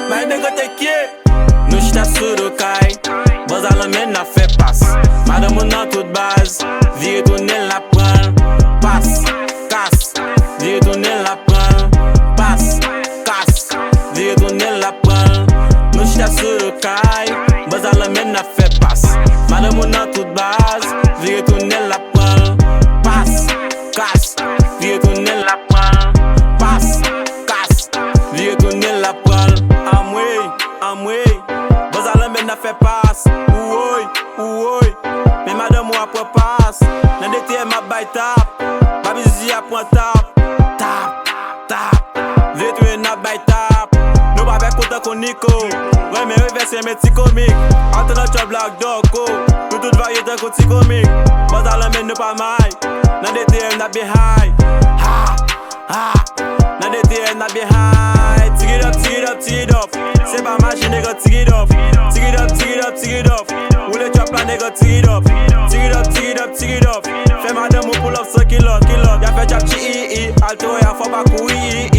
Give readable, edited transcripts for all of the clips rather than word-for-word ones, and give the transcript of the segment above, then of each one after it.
My nigga take care. Nou chita sou do kay, boz a la men na fe pas. Madame ou nan tout baz, vire tourner la pran. Pas, casse, vire tourner la pran. Pas, casse, vire tourner la pran. Nou chita sou do kay, boz a la men na fe pas. Madame ou nan tout baz, vire tourner la pran. Pas, casse, vire tourner la pran. Pas, casse, vire tourner la pran. Amwe, boz a la men na fe pas. Ouoy, mais madame ou après passe. Nan DTM a bay tap, babizi a point tap. Tap, vétu na bay tap. Nou ba vek konta kon Nico. Ouais mais reverse mes ti comique. Entre notre job black dog ko. Nou tout variété kon ti comique. Boz a la men nou pa may. Nan DTM na be high. Nan DTM na be high. Tig it up. C'est pas magie nigga, tig it up. Ou le chop la nigga, tig it up. Fais madame ou pull up so kill up. Ya fait chap chi alto ya faut pas courir.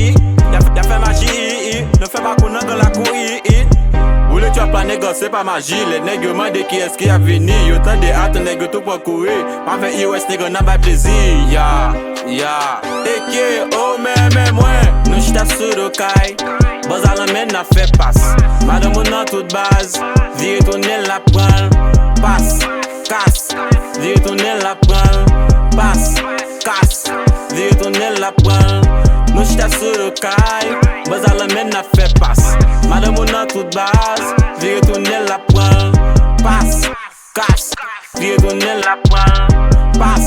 Ya fait magie ne fais pas qu'on a la courir. Ou le chop la nigga, c'est pas magie. Les nègres mandent qui est-ce qui a venu. Yo tant de hâte nègre tout pour courir. Pas fait US nègre n'a pas plaisir. Ya Eke oh mais moi nous chita sou do kay. Boz a la men na fe pas. Madame ou nan tout baz, vire tourner la pran. Pas, casse, vire tourner la pran. Pas, casse, vire tourner la pran. Nou chita sou do kay. Boz a la men na fe pas. Madame ou nan tout baz, vire tourner la pran. Pas, casse, vire tourner la pran. Pas,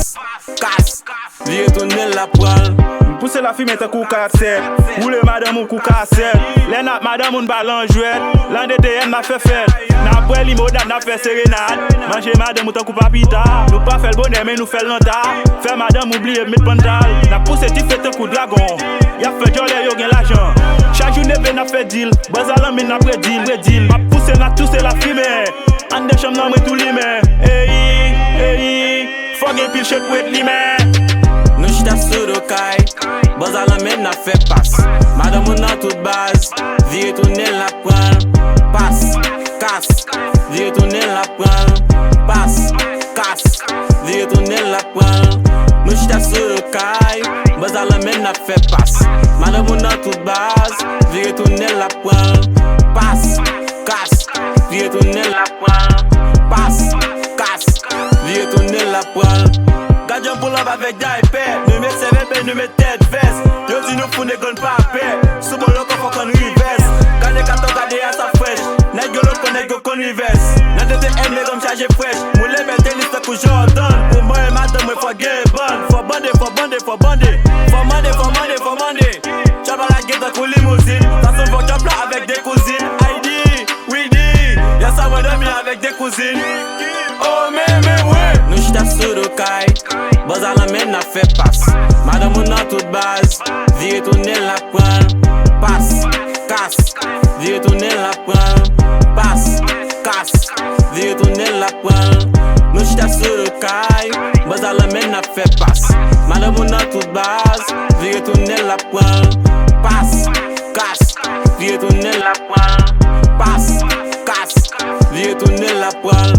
casse, vire tourner la pran. Pousse la fille mette kou kapsel. Roule madame ou kou kassel. Len ap madame ou n'balan jouet. Lan DTM na fe fel. Na pre limodan na fe serenade. Mange madame ou tan kou papita. Nou pa fel bonnet mais nou fel lanta. Fè madame oubliye met pantal. Na pousse ti fete kou dragon. Ya fe jolè yo gen l'argent. Chaque journée ve na fe deal. Boz a la men na pre deal. Ma pousse na tousse la fille an de cham nan mwen tou li men. Hey, fogue pile chek wet li men. Nou chita sou do kay, boz a la men na fe pas. Madame ou nan tout baz, vire tourner la pran. Pas, casse, vire tourner la pran. Pas, casse, vire tourner la pran. Nou chita sou do kay, boz a la men na fe pas. Madame ou nan tout baz, vire tourner la pran. Pas, casse, vire tourner la pran. Pas, casse, vire tourner la pran. Gadjan pull up avec d'IP. Nous met CVP, nous met tête veste. Yo di nou foune gon pa paix. Sou bon loko faut qu'on reverse. Gade kato gade à sa fresh. Nèg yo l'autre nèg yo qu'on reverse. Nan DTM nèg comme chargé fresh. Moule bel tennis kou Jordan. Pour moi et madame faut get bon. Faut bander. Faut mander. Chop à la guette kou limousine. Ça se faut chop là avec des cousines. ID, oui dit. Y'a ça madame avec des cousines. Oh mais ouais. Nou chita sou do kay. Boz a la men na fe pas. Madame ou nan tout baz, vire tourner la pran. Pas, casse, vire tourner la pran. Pas, casse, vire tourner la pran. Nou chita sou do kay. Boz a la men na fe pas. Madame ou nan tout baz, vire tourner la pran. Pas, casse, vire tourner la pran. Pas, casse, vire tourner la pran.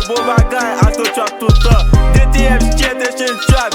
Beau bagay, auto trap tout le temps. DTM, skate, chain trap.